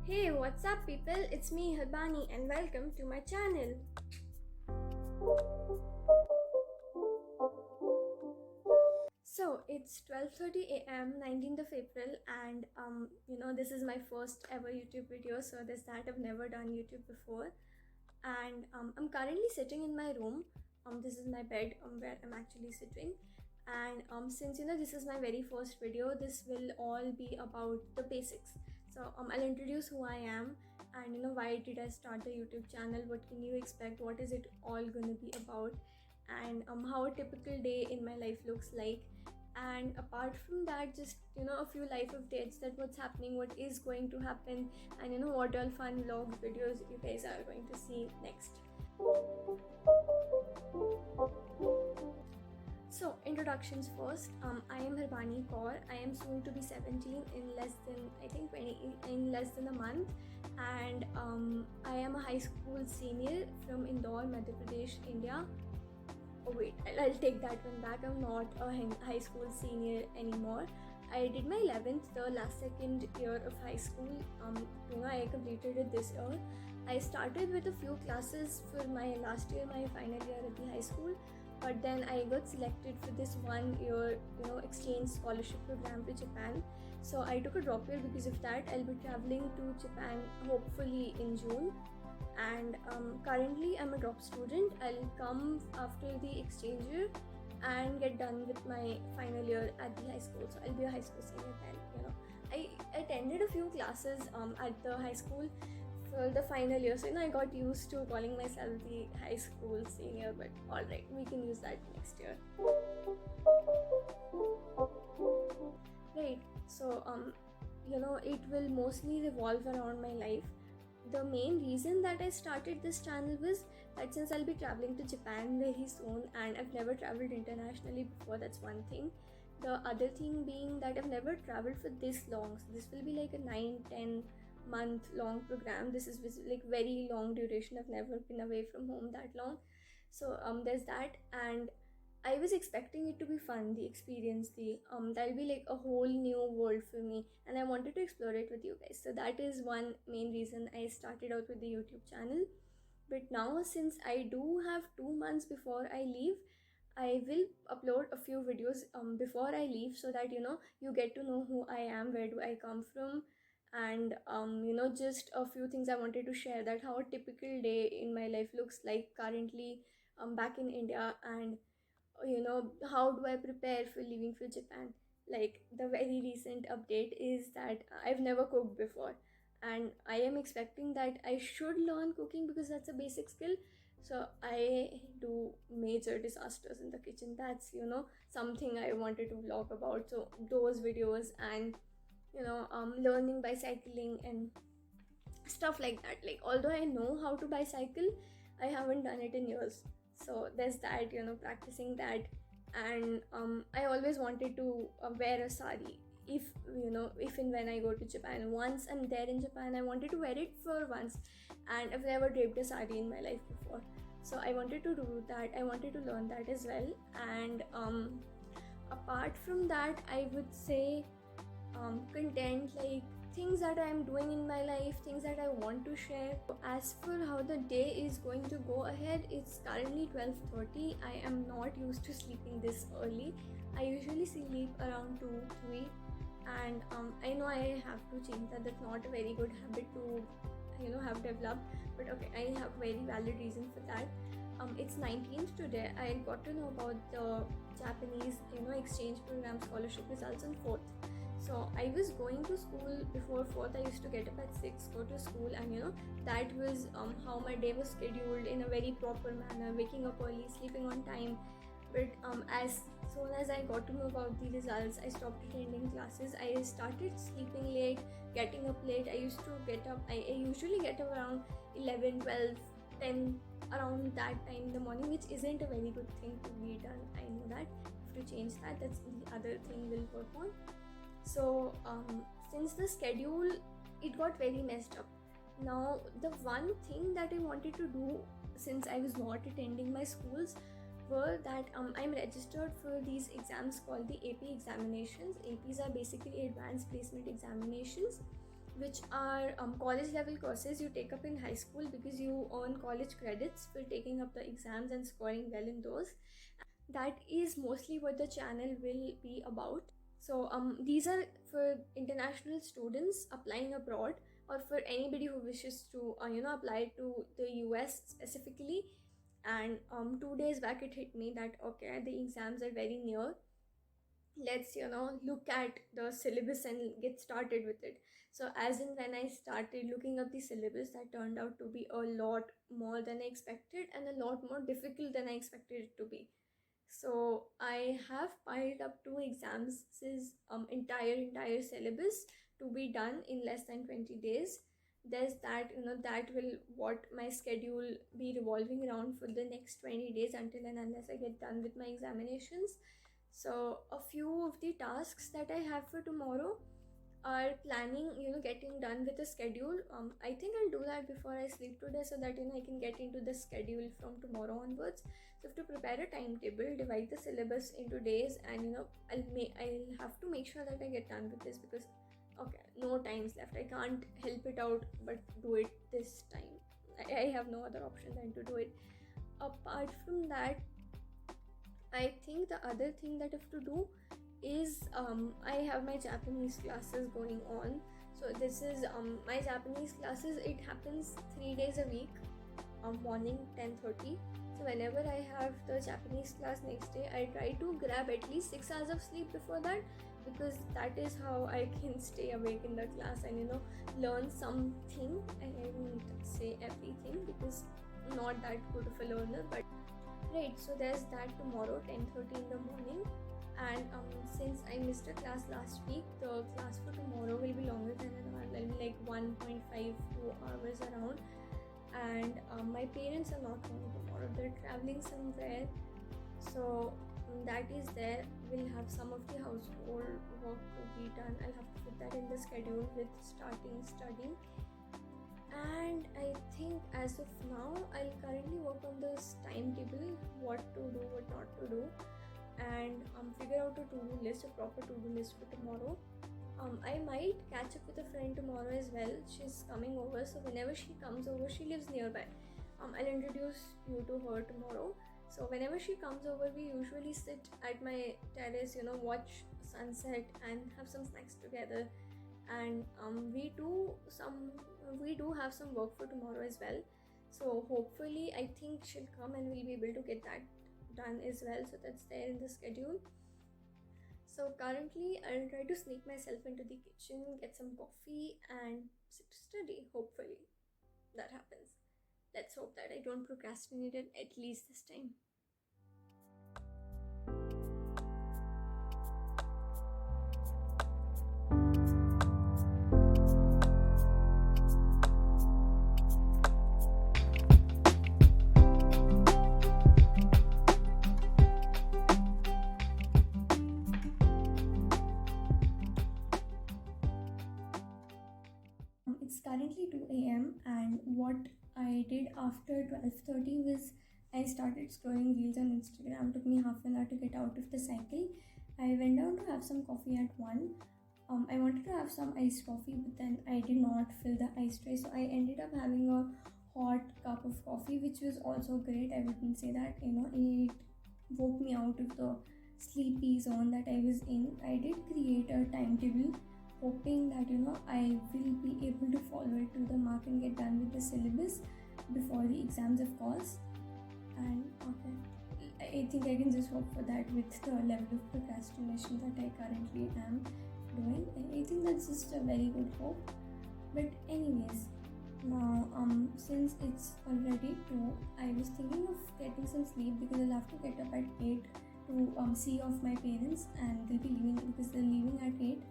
Hey, what's up people? It's me Harbani and welcome to my channel. So it's 12:30 a.m. 19th of April and this is my first ever YouTube video, so there's that. I've never done YouTube before. And I'm currently sitting in my room. This is my bed where I'm actually sitting. And since this is my very first video, this will all be about the basics. So I'll introduce who I am and why did I start the YouTube channel, what can you expect, what is it all gonna be about, and how a typical day in my life looks like. And apart from that, just a few life updates, that what's happening, what is going to happen, and what all fun vlogs videos you guys are going to see next. So introductions first. I am Harbani Kaur. I am soon to be 17 in less than, I think, 20 in less than a month, and I am a high school senior from Indore, Madhya Pradesh, India. Oh wait, I'll take that one back. I'm not a high school senior anymore. I did my 11th, the last second year of high school. I completed it this year. I started with a few classes for my last year, my final year at the high school, but then I got selected for this 1 year, exchange scholarship program to Japan. So I took a drop year because of that. I'll be traveling to Japan hopefully in June. And currently I'm a drop student. I'll come after the exchange year and get done with my final year at the high school. So I'll be a high school senior then. I attended a few classes at the high school for the final year, so I got used to calling myself the high school senior, but alright, we can use that next year. Right, so it will mostly revolve around my life. The main reason that I started this channel was that since I'll be traveling to Japan very soon and I've never traveled internationally before, that's one thing. The other thing being that I've never traveled for this long, so this will be like a 9-10 month long program. This is like very long duration. I've never been away from home that long. So there's that, and I was expecting it to be fun, the experience, that'll be like a whole new world for me, and I wanted to explore it with you guys. So that is one main reason I started out with the YouTube channel. But now, since I do have 2 months before I leave, I will upload a few videos before I leave, so that you get to know who I am, where do I come from, and just a few things I wanted to share, that how a typical day in my life looks like currently back in India, and how do I prepare for leaving for Japan. Like, the very recent update is that I've never cooked before, and I am expecting that I should learn cooking because that's a basic skill. So I do major disasters in the kitchen. That's something I wanted to vlog about. So those videos, and learning bicycling and stuff like that. Like, although I know how to bicycle, I haven't done it in years. So there's that, practicing that. And I always wanted to wear a sari. If and when I go to Japan, once I'm there in Japan, I wanted to wear it for once, and I've never draped a sari in my life before. So I wanted to do that. I wanted to learn that as well. And apart from that, I would say content, like things that I'm doing in my life, things that I want to share. As for how the day is going to go ahead, it's currently 12:30. I am not used to sleeping this early. I usually sleep around 2-3, and I know I have to change that. That's not a very good habit to have developed, but okay, I have very valid reason for that. It's 19th today. I got to know about the Japanese exchange program scholarship results on 4th. So I was going to school before 4th. I used to get up at 6, go to school, and that was how my day was scheduled, in a very proper manner, waking up early, sleeping on time. But as soon as I got to know about the results, I stopped attending classes. I started sleeping late, getting up late. I usually get up around 11, 12, 10, around that time in the morning, which isn't a very good thing to be done. I know that. If to change that, that's the other thing we'll work on. So since the schedule, it got very messed up. Now, the one thing that I wanted to do, since I was not attending my schools, were that I'm registered for these exams called the AP examinations. APs are basically advanced placement examinations, which are college level courses you take up in high school because you earn college credits for taking up the exams and scoring well in those. That is mostly what the channel will be about. So these are for international students applying abroad, or for anybody who wishes to apply to the US specifically. And 2 days back it hit me that okay, the exams are very near, let's look at the syllabus and get started with it. So as in when I started looking up the syllabus, that turned out to be a lot more than I expected and a lot more difficult than I expected it to be. So I have piled up 2 exams. This is entire syllabus to be done in less than 20 days. There's that, that will what my schedule be revolving around for the next 20 days, until and unless I get done with my examinations. So a few of the tasks that I have for tomorrow are planning, getting done with the schedule. I think I'll do that before I sleep today, so that I can get into the schedule from tomorrow onwards. So I have to prepare a timetable, divide the syllabus into days, and I'll have to make sure that I get done with this, because okay, no time's left. I can't help it out but do it this time. I have no other option than to do it. Apart from that, I think the other thing that I have to do is I have my Japanese classes going on. So this is my Japanese classes. It happens 3 days a week, morning 10:30. So whenever I have the Japanese class next day, I try to grab at least 6 hours of sleep before that, because that is how I can stay awake in the class and learn something. And I won't say everything because I'm not that good of a learner, but right. So there's that tomorrow 10:30 in the morning. And since I missed a class last week, the class for tomorrow will be longer than an hour. It'll be like 1.5 2 hours around. And my parents are not home tomorrow, they're traveling somewhere. So that is there. We'll have some of the household work to be done. I'll have to put that in the schedule with starting studying. And I think as of now, I'll currently work on this timetable, what to do, what not to do, and figure out a to-do list, a proper to-do list for tomorrow. I might catch up with a friend tomorrow as well. She's coming over, so whenever she comes over, she lives nearby. I'll introduce you to her tomorrow. So whenever she comes over, we usually sit at my terrace, watch sunset and have some snacks together. And we do have some work for tomorrow as well. So hopefully, I think she'll come and we'll be able to get that done as well. So that's there in the schedule. So currently, I'll try to sneak myself into the kitchen, get some coffee, and sit to study. Hopefully, that happens. Let's hope that I don't procrastinate it, at least this time. It's currently 2 a.m. and what I did after 12:30 was I started scrolling reels on Instagram. It took me half an hour to get out of the cycle. I went down to have some coffee at 1. I wanted to have some iced coffee, but then I did not fill the ice tray, so I ended up having a hot cup of coffee, which was also great. I wouldn't say that, it woke me out of the sleepy zone that I was in. I did create a timetable, hoping that I will be able to follow it to the mark and get done with the syllabus before the exams, of course. And okay, I think I can just hope for that with the level of procrastination that I currently am doing. I think that's just a very good hope. But anyways, now since it's already 2, I was thinking of getting some sleep because I'll have to get up at 8 to see off my parents, and they'll be leaving because they're leaving at 8.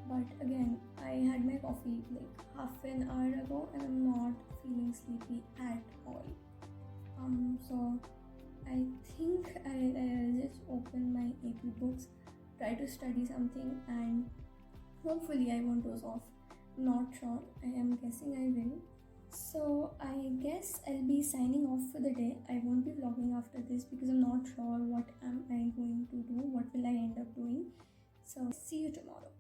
But again, I had my coffee like half an hour ago and I'm not feeling sleepy at all. So I think I'll just open my AP books, try to study something, and hopefully I won't doze off. Not sure. I am guessing I will. So I guess I'll be signing off for the day. I won't be vlogging after this because I'm not sure what am I going to do, what will I end up doing. So see you tomorrow.